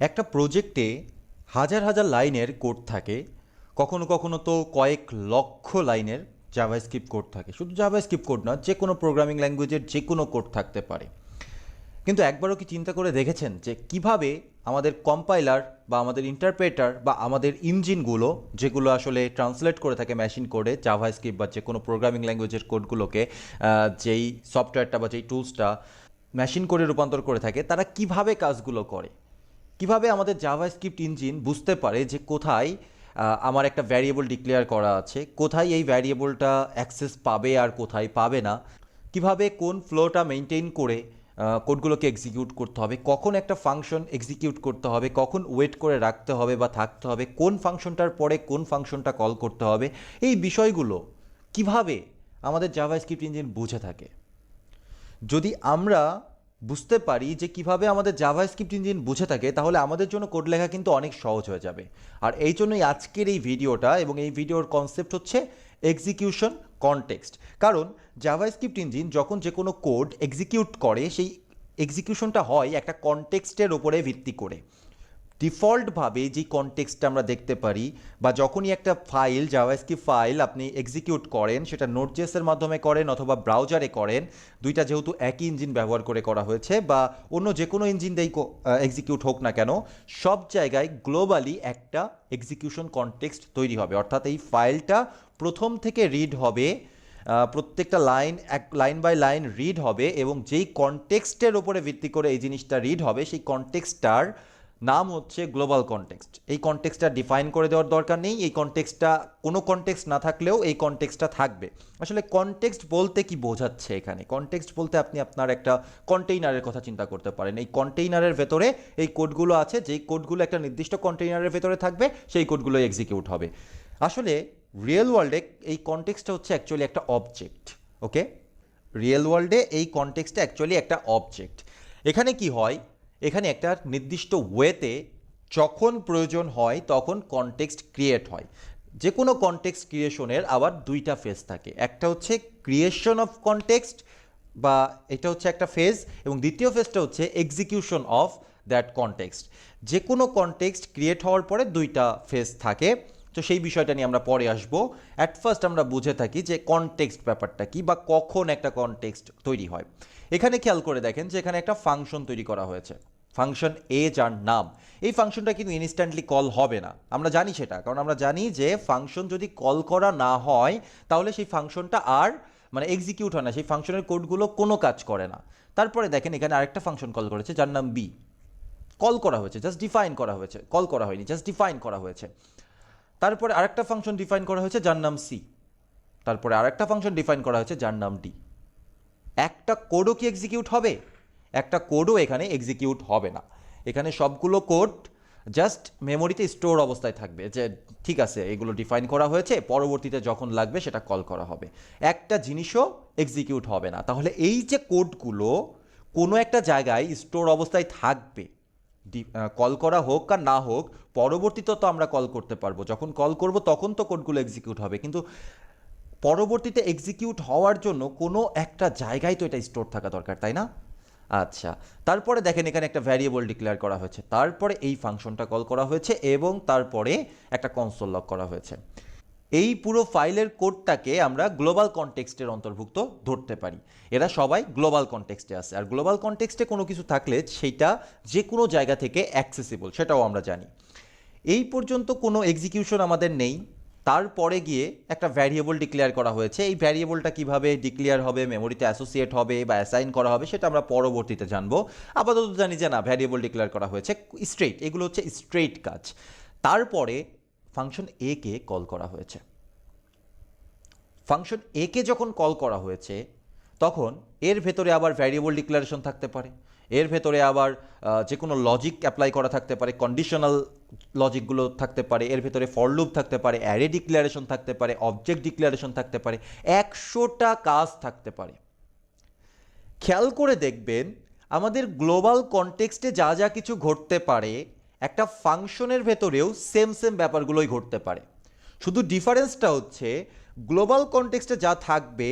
একটা প্রজেক্টে হাজার হাজার লাইনের কোড থাকে, কখনো কখনো তো কয়েক লক্ষ লাইনের জাভাস্ক্রিপ্ট কোড থাকে। শুধু জাভাস্ক্রিপ্ট কোড না, যে কোনো প্রোগ্রামিং ল্যাঙ্গুয়েজের যে কোনো কোড থাকতে পারে। কিন্তু একবারও কি চিন্তা করে দেখেছেন যে কিভাবে আমাদের কম্পাইলার বা আমাদের ইন্টারপ্রেটার বা আমাদের ইঞ্জিনগুলো, যেগুলো আসলে ট্রান্সলেট করে থাকে মেশিন কোডে জাভাস্ক্রিপ্ট বা যে কোনো প্রোগ্রামিং ল্যাঙ্গুয়েজের কোডগুলোকে, যেই সফটওয়্যারটা বা যেই টুলসটা মেশিন কোডে রূপান্তর করে থাকে, তারা কিভাবে কাজগুলো করে? কিভাবে আমাদের জাভাস্ক্রিপ্ট ইঞ্জিন বুঝতে পারে যে কোথায় আমার একটা ভ্যারিয়েবল ডিক্লেয়ার করা আছে, কোথায় এই ভ্যারিয়েবলটা অ্যাক্সেস পাবে আর কোথায় পাবে না, কিভাবে কোন ফ্লোটা মেনটেন করে কোডগুলোকে এক্সিকিউট করতে হবে, কখন একটা ফাংশন এক্সিকিউট করতে হবে, কখন ওয়েট করে রাখতে হবে বা থাকতে হবে, কোন ফাংশনটার পরে কোন ফাংশনটা কল করতে হবে, এই বিষয়গুলো কিভাবে আমাদের জাভাস্ক্রিপ্ট ইঞ্জিন বুঝে থাকে। যদি আমরা বুঝতে পারি যে কিভাবে আমাদের জাভাস্ক্রিপ্ট ইঞ্জিন বুঝে থাকে, তাহলে আমাদের জন্য কোড লেখা কিন্তু অনেক সহজ হয়ে যাবে। আর এই জন্যই আজকের এই ভিডিওটা, এবং এই ভিডিওর কনসেপ্ট হচ্ছে এক্সিকিউশন কনটেক্সট। কারণ জাভাস্ক্রিপ্ট ইঞ্জিন যখন যে কোনো কোড এক্সিকিউট করে, সেই এক্সিকিউশনটা হয় একটা কনটেক্সটের ওপরে ভিত্তি করে। ডিফল্টভাবে যে কনটেক্সটটা আমরা দেখতে পারি, বা যখনই একটা ফাইল, জাভাস্ক্রিপ্ট ফাইল আপনি এক্সিকিউট করেন, সেটা নোটজেসের মাধ্যমে করেন অথবা ব্রাউজারে করেন, দুইটা যেহেতু একই ইঞ্জিন ব্যবহার করে করা হয়েছে, বা অন্য যে কোনো ইঞ্জিন দিয়েই এক্সিকিউট হোক না কেন, সব জায়গায় গ্লোবালি একটা এক্সিকিউশন কনটেক্সট তৈরি হবে। অর্থাৎ এই ফাইলটা প্রথম থেকে রিড হবে, প্রত্যেকটা line line by line read হবে, এবং যেই কনটেক্সটের ওপরে ভিত্তি করে এই জিনিসটা রিড হবে, সেই কনটেক্সটটার নাম হচ্ছে গ্লোবাল কনটেক্সট। এই কনটেক্সটটা ডিফাইন করে দেওয়ার দরকার নেই, এই কনটেক্সটটা কোনো কনটেক্সট না থাকলেও এই কনটেক্সটটা থাকবে। আসলে কনটেক্সট বলতে কি বোঝাচ্ছে এখানে? কনটেক্সট বলতে আপনি আপনার একটা কন্টেইনারের কথা চিন্তা করতে পারেন। এই কন্টেইনারের ভেতরে এই কোডগুলো আছে, যেই কোডগুলো একটা নির্দিষ্ট কন্টেইনারের ভেতরে থাকবে, সেই কোডগুলো এক্সিকিউট হবে। আসলে রিয়েল ওয়ার্ল্ডে এই কনটেক্সটটা হচ্ছে অ্যাকচুয়ালি একটা অবজেক্ট। ওকে, রিয়েল ওয়ার্ল্ডে এই কনটেক্সটটা অ্যাকচুয়ালি একটা অবজেক্ট। এখানে কি হয়, এখানে একটা নির্দিষ্ট ওয়েতে যখন প্রয়োজন হয় তখন কনটেক্সট ক্রিয়েট হয়। যে কোনো কনটেক্সট ক্রিয়েশনের আবার দুইটা ফেজ থাকে, একটা হচ্ছে ক্রিয়েশন অফ কনটেক্সট, বা এটা হচ্ছে একটা ফেজ, এবং দ্বিতীয় ফেজটা হচ্ছে এক্সিকিউশন অফ দ্যাট কনটেক্সট। যে কোনো কনটেক্সট ক্রিয়েট হওয়ার পরে দুইটা ফেজ থাকে, তো সেই বিষয়টা নিয়ে আমরা পরে আসবো। অ্যাট ফার্স্ট আমরা বুঝে থাকি যে কনটেক্সট ব্যাপারটা কি, বা কখন একটা কনটেক্সট তৈরি হয়। এখানে খেয়াল করে দেখেন যে এখানে একটা ফাংশন তৈরি করা হয়েছে, ফাংশন এ, যার নাম। এই ফাংশনটা কিন্তু ইনস্ট্যান্টলি কল হবে না, আমরা জানি সেটা, কারণ আমরা জানি যে ফাংশন যদি কল করা না হয় তাহলে সেই ফাংশনটা আর মানে এক্সিকিউট হয় না, সেই ফাংশনের কোডগুলো কোনো কাজ করে না। তারপরে দেখেন এখানে আরেকটা ফাংশন কল করেছে যার নাম বি। কল করা হয়েছে, জাস্ট ডিফাইন করা হয়েছে, কল করা হয়নি, জাস্ট ডিফাইন করা হয়েছে। তারপরে আরেকটা ফাংশন ডিফাইন করা হয়েছে যার নাম সি। তারপরে আরেকটা ফাংশন ডিফাইন করা হয়েছে যার নাম ডি। একটা কোডও কি এক্সিকিউট হবে? একটা কোডও এখানে এক্সিকিউট হবে না। এখানে সবগুলো কোড জাস্ট মেমোরিতে স্টোর অবস্থায় থাকবে, যে ঠিক আছে এগুলো ডিফাইন করা হয়েছে, পরবর্তীতে যখন লাগবে সেটা কল করা হবে। একটা জিনিসও এক্সিকিউট হবে না। তাহলে এই যে কোডগুলো কোনো একটা জায়গায় স্টোর অবস্থায় থাকবে, কল করা হোক আর না হোক, পরবর্তীতে তো আমরা কল করতে পারবো, যখন কল করব তখন তো কোডগুলো এক্সিকিউট হবে, কিন্তু পরবর্তীতে এক্সিকিউট হওয়ার জন্য কোনো একটা জায়গায় তো এটা স্টোর থাকা দরকার, তাই না? আচ্ছা, তারপরে দেখেন এখানে একটা ভ্যারিয়েবল ডিক্লেয়ার করা হয়েছে, তারপরে এই ফাংশনটা কল করা হয়েছে, এবং তারপরে একটা কনসোল লগ করা হয়েছে। এই পুরো ফাইলের কোডটাকে আমরা গ্লোবাল কনটেক্সটের অন্তর্ভুক্ত ধরতে পারি। এরা সবাই গ্লোবাল কনটেক্সটে আছে, আর গ্লোবাল কনটেক্সটে কোনো কিছু থাকলে সেইটা যে কোনো জায়গা থেকে অ্যাক্সেসিবল, সেটাও আমরা জানি। এই পর্যন্ত কোনো এক্সিকিউশন আমাদের নেই। তারপরে গিয়ে একটা ভ্যারিয়েবল ডিক্লেয়ার করা হয়েছে। এই ভ্যারিয়েবলটা কিভাবে ডিক্লেয়ার হবে, মেমোরিতে অ্যাসোসিয়েট হবে বা অ্যাসাইন করা হবে, সেটা আমরা পরবর্তীতে জানবো। আপাতত জানি যে না, ভ্যারিয়েবল ডিক্লেয়ার করা হয়েছে, স্ট্রেইট, এগুলো হচ্ছে স্ট্রেইট কাজ। তারপরে ফাংশন এ কে কল করা হয়েছে। ফাংশন এ কে যখন কল করা হয়েছে, তখন এর ভেতরে আবার ভ্যারিয়েবল ডিক্লারেশন থাকতে পারে, এর ভেতরে আবার যে কোনো লজিক অ্যাপ্লাই করা থাকতে পারে, কন্ডিশনাল লজিকগুলো থাকতে পারে, এর ভেতরে ফর লুপ থাকতে পারে, অ্যারে ডিক্লারেশন থাকতে পারে, অবজেক্ট ডিক্লারেশন থাকতে পারে, 100টা কাজ থাকতে পারে। খেয়াল করে দেখবেন আমাদের গ্লোবাল কনটেক্সটে যা যা কিছু ঘটতে পারে, একটা ফাংশনের ভেতরেও সেম সেম ব্যাপারগুলোই ঘটতে পারে। শুধু ডিফারেন্সটা হচ্ছে গ্লোবাল কনটেক্সটে যা থাকবে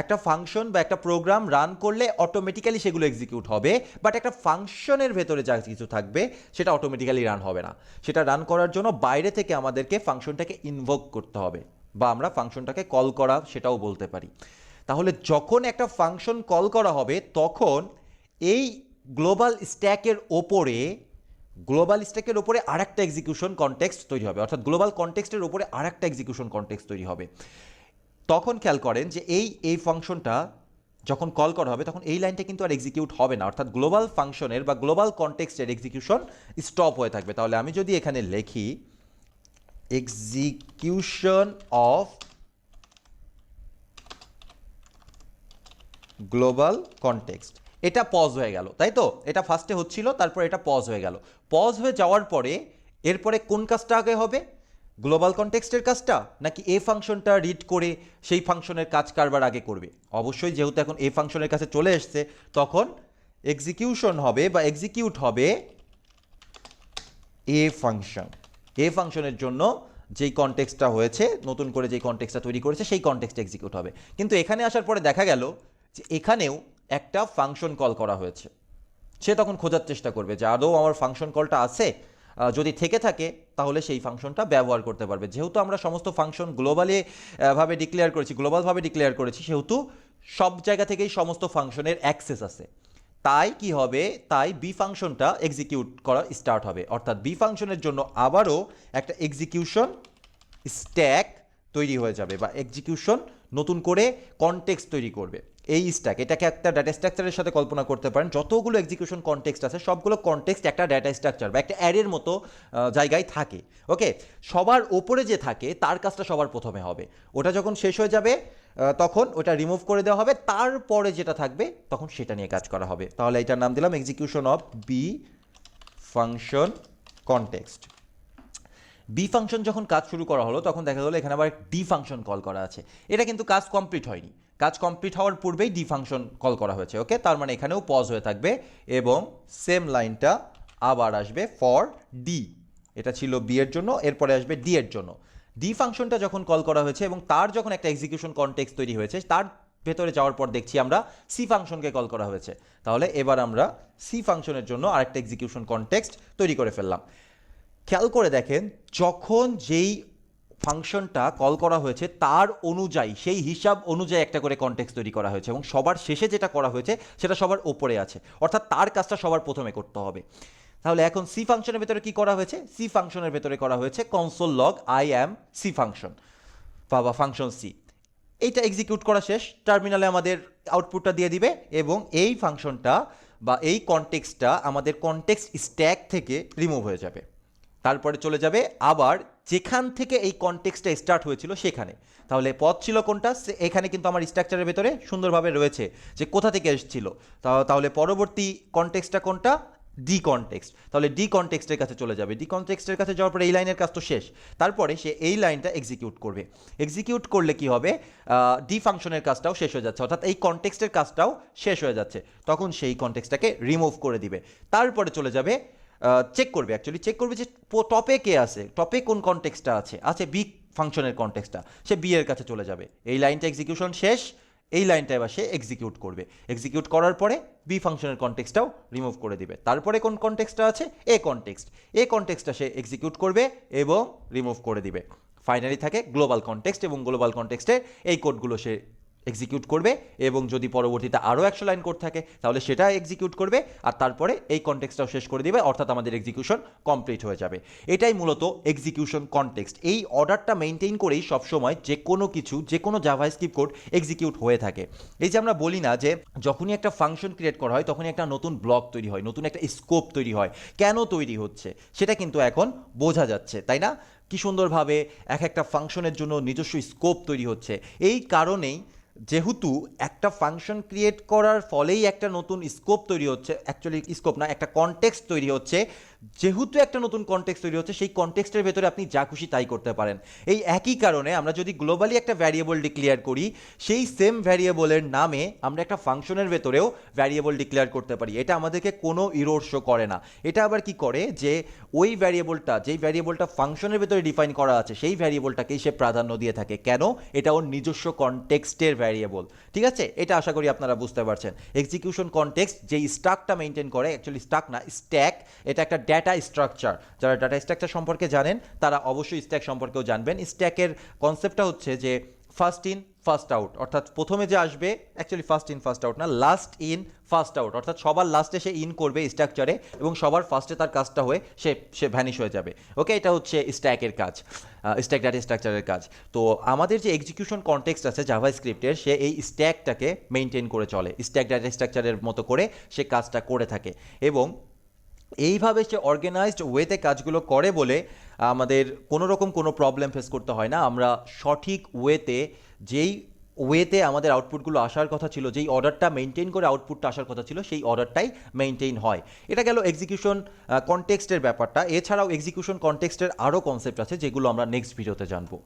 একটা ফাংশন বা একটা প্রোগ্রাম রান করলে অটোমেটিক্যালি সেগুলো এক্সিকিউট হবে, বাট একটা ফাংশনের ভেতরে যা কিছু থাকবে সেটা অটোমেটিক্যালি রান হবে না। সেটা রান করার জন্য বাইরে থেকে আমাদেরকে ফাংশনটাকে ইনভোক করতে হবে, বা আমরা ফাংশনটাকে কল করা সেটাও বলতে পারি। তাহলে যখন একটা ফাংশন কল করা হবে তখন এই গ্লোবাল স্ট্যাকের ওপরে আরেকটা এক্সিকিউশন কনটেক্সট তৈরি হবে, অর্থাৎ গ্লোবাল কনটেক্সটের ওপরে আরেকটা এক্সিকিউশন কনটেক্সট তৈরি হবে। তখন খেয়াল করেন যে এই ফাংশনটা যখন কল করা হবে তখন এই লাইনটা কিন্তু আর এক্সিকিউট হবে না, অর্থাৎ গ্লোবাল ফাংশনের বা গ্লোবাল কনটেক্সটের এক্সিকিউশন স্টপ হয়ে থাকবে। তাহলে আমি যদি এখানে লিখি এক্সিকিউশন অফ গ্লোবাল কনটেক্সট, এটা পজ হয়ে গেল, তাই তো? এটা ফার্স্টে হচ্ছিল, তারপর এটা পজ হয়ে গেল। পজ হয়ে যাওয়ার পরে এরপরে কোন কাজটা আগে হবে? গ্লোবাল কনটেক্সটের কাজটা, নাকি এ ফাংশনটা রিড করে সেই ফাংশনের কাজ কারবার আগে করবে? অবশ্যই যেহেতু এখন এ ফাংশনের কাছে চলে এসছে, তখন এক্সিকিউশন হবে বা এক্সিকিউট হবে এ ফাংশনের জন্য যেই কনটেক্সটটা হয়েছে, নতুন করে যেই কনটেক্সটটা তৈরি করেছে সেই কনটেক্সট এক্সিকিউট হবে। কিন্তু এখানে আসার পরে দেখা গেল যে এখানেও একটা ফাংশন কল করা হয়েছে। সে তখন খোঁজার চেষ্টা করবে যে আদৌ আমার ফাংশন কলটা আছে, যদি থেকে থাকে তাহলে সেই ফাংশনটা ব্যবহার করতে পারবে। যেহেতু আমরা সমস্ত ফাংশন গ্লোবালভাবে ডিক্লেয়ার করেছি, সেহেতু সব জায়গা থেকেই সমস্ত ফাংশনের অ্যাক্সেস আছে। তাই কি হবে, তাই বি ফাংশনটা এক্সিকিউট করা স্টার্ট হবে, অর্থাৎ বি ফাংশনের জন্য আবারও একটা এক্সিকিউশন স্ট্যাক তৈরি হয়ে যাবে, বা এক্সিকিউশন নতুন করে কনটেক্সট তৈরি করবে। এই স্ট্যাক, এটাকে একটা ডাটা স্ট্রাকচারের সাথে কল্পনা করতে পারেন। যতগুলো এক্সিকিউশন কনটেক্সট আছে সবগুলো কনটেক্সট একটা ডাটা স্ট্রাকচার বা একটা অ্যারের মতো জায়গায় থাকে। ওকে, সবার ওপরে যে থাকে তার কাজটা সবার প্রথমে হবে। ওটা যখন শেষ হয়ে যাবে তখন ওটা রিমুভ করে দেওয়া হবে, তারপরে যেটা থাকবে তখন সেটা নিয়ে কাজ করা হবে। তাহলে এটার নাম দিলাম execution of B function context. B function যখন কাজ শুরু করা হলো তখন দেখা গেলো এখানে আবার ডি ফাংশন কল করা আছে। এটা কিন্তু কাজ কমপ্লিট হয়নি, কাজ কমপ্লিট হওয়ার পূর্বেই ডি ফাংশন কল করা হয়েছে। ওকে, তার মানে এখানেও পজ হয়ে থাকবে এবং সেম লাইনটা আবার আসবে ফর ডি। এটা ছিল বি এর জন্য, এরপরে আসবে ডি এর জন্য। ডি ফাংশনটা যখন কল করা হয়েছে এবং তার যখন একটা এক্সিকিউশন কনটেক্সট তৈরি হয়েছে, তার ভেতরে যাওয়ার পর দেখছি আমরা সি ফাংশনকে কল করা হয়েছে। তাহলে এবার আমরা সি ফাংশনের জন্য আরেকটা এক্সিকিউশন কনটেক্সট তৈরি করে ফেললাম। খেয়াল করে দেখেন, যখন যেই ফাংশনটা কল করা হয়েছে তার অনুযায়ী, সেই হিসাব অনুযায়ী একটা করে কনটেক্সট তৈরি করা হয়েছে, এবং সবার শেষে যেটা করা হয়েছে সেটা সবার ওপরে আছে, অর্থাৎ তার কাজটা সবার প্রথমে করতে হবে। তাহলে এখন সি ফাংশনের ভেতরে কি করা হয়েছে? সি ফাংশনের ভেতরে করা হয়েছে console log I am C function বা ফাংশন সি। এইটা এক্সিকিউট করা শেষ, টার্মিনালে আমাদের আউটপুটটা দিয়ে দিবে, এবং এই ফাংশনটা বা এই কনটেক্সটটা আমাদের কনটেক্সট স্ট্যাক থেকে রিমুভ হয়ে যাবে। তারপরে চলে যাবে আবার যেখান থেকে এই কনটেক্সটটা স্টার্ট হয়েছিল সেখানে। তাহলে পথ ছিল কোনটা? এখানে কিন্তু আমার স্ট্রাকচারের ভেতরে সুন্দরভাবে রয়েছে যে কোথা থেকে এসেছিল। তাহলে পরবর্তী কনটেক্সটটা কোনটা? D context. তাহলে ডি কনটেক্সটের কাছে চলে যাবে। ডি কনটেক্সটের কাছে যাওয়ার পরে এই লাইনের কাজ তো শেষ, তারপরে সে এই লাইনটা এক্সিকিউট করবে। এক্সিকিউট করলে কি হবে? ডি ফাংশনের কাজটাও শেষ হয়ে যাচ্ছে, অর্থাৎ এই কনটেক্সটের কাজটাও শেষ হয়ে যাচ্ছে। তখন সেই কনটেক্সটটাকে রিমুভ করে দিবে। তারপরে চলে যাবে চেক করবে যে টপে কে আছে, টপে কোন কনটেক্সটটা আছে বি ফাংশনের কনটেক্সটটা, সে বি এর কাছে চলে যাবে। এই লাইনটা এক্সিকিউশন শেষ, এই লাইনটা এবার সে এক্সিকিউট করবে। এক্সিকিউট করার পরে বি ফাংশনের কনটেক্সটটাও রিমুভ করে দিবে। তারপরে কোন কনটেক্সটটা আছে? এ কনটেক্সটটা সে এক্সিকিউট করবে এবং রিমুভ করে দিবে। ফাইনালি থাকে গ্লোবাল কনটেক্সট, এবং গ্লোবাল কনটেক্সটের এই কোডগুলো সে এক্সিকিউট করবে, এবং যদি পরবর্তীতে আরও 100 লাইন কোড থাকে তাহলে সেটা এক্সিকিউট করবে, আর তারপরে এই কনটেক্সটটাও শেষ করে দিবে, অর্থাৎ আমাদের এক্সিকিউশন কমপ্লিট হয়ে যাবে। এটাই মূলত এক্সিকিউশন কনটেক্সট। এই অর্ডারটা মেনটেন করেই সবসময় যে কোনো জাভাস্ক্রিপ্ট কোড এক্সিকিউট হয়ে থাকে। এই যে আমরা বলি না যে যখনই একটা ফাংশন ক্রিয়েট করা হয় তখনই একটা নতুন ব্লক তৈরি হয়, নতুন একটা স্কোপ তৈরি হয়। কেন তৈরি হচ্ছে সেটা কিন্তু এখন বোঝা যাচ্ছে, তাই না? কি সুন্দরভাবে একটা ফাংশনের জন্য নিজস্ব স্কোপ তৈরি হচ্ছে। এই কারণেই যেহেতু একটা ফাংশন ক্রিয়েট করার ফলেই একটা নতুন স্কোপ তৈরি হচ্ছে, অ্যাকচুয়ালি স্কোপ না, একটা কনটেক্সট তৈরি হচ্ছে। যেহেতু একটা নতুন কনটেক্সট তৈরি হচ্ছে, সেই কনটেক্সটের ভেতরে আপনি যা খুশি তাই করতে পারেন। এই একই কারণে আমরা যদি গ্লোবালি একটা ভ্যারিয়েবল ডিক্লেয়ার করি, সেই সেম ভ্যারিয়েবলের নামে আমরা একটা ফাংশনের ভেতরেও ভ্যারিয়েবল ডিক্লেয়ার করতে পারি। এটা আমাদেরকে কোনো ইরর শো করে না। এটা আবার কি করে যে ওই ভ্যারিয়েবলটা, যেই ভ্যারিয়েবলটা ফাংশনের ভেতরে ডিফাইন করা আছে, সেই ভ্যারিয়েবলটাকেই সে প্রাধান্য দিয়ে থাকে। কেন? এটা ওর নিজস্ব কনটেক্সটের ভ্যারিয়েবল। ঠিক আছে, এটা আশা করি আপনারা বুঝতে পারছেন। এক্সিকিউশন কনটেক্সট যেই স্ট্যাকটা মেনটেন করে, অ্যাকচুয়ালি স্ট্যাক না, স্ট্যাক, এটা একটা ডেটা স্ট্রাকচার। যারা ডাটা স্ট্রাকচার সম্পর্কে জানেন তারা অবশ্যই স্ট্যাক সম্পর্কেও জানবেন। স্ট্যাকের কনসেপ্টটা হচ্ছে যে ফার্স্ট ইন ফার্স্ট আউট, অর্থাৎ প্রথমে যে আসবে, actually first in first out না, লাস্ট ইন ফার্স্ট আউট, অর্থাৎ সবার লাস্টে সে ইন করবে স্ট্রাকচারে এবং সবার ফার্স্টে তার কাজটা হয়ে সে ভ্যানিশ হয়ে যাবে। ওকে, এটা হচ্ছে স্ট্যাকের কাজ, স্ট্যাক ডাটা স্ট্রাকচারের কাজ। তো আমাদের যে এক্সিকিউশন কনটেক্সট আছে জাভাস্ক্রিপ্টের, সে এই স্ট্যাকটাকে মেনটেন করে চলে, স্ট্যাক ডাটা স্ট্রাকচারের মতো করে সে কাজটা করে থাকে এবং এইভাবে সে অর্গানাইজড ওয়েতে কাজগুলো করে বলে আমাদের কোনো রকম কোনো প্রবলেম ফেস করতে হয় না। আমরা সঠিক ওয়েতে, যেই ওয়েতে আমাদের আউটপুটগুলো আসার কথা ছিল, যেই অর্ডারটা মেনটেন করে আউটপুটটা আসার কথা ছিল, সেই অর্ডারটাই মেনটেন হয়। এটা গেল এক্সিকিউশন কনটেক্সটের ব্যাপারটা। এছাড়াও এক্সিকিউশন কনটেক্সটের আরও কনসেপ্ট আছে যেগুলো আমরা নেক্সট ভিডিওতে জানবো।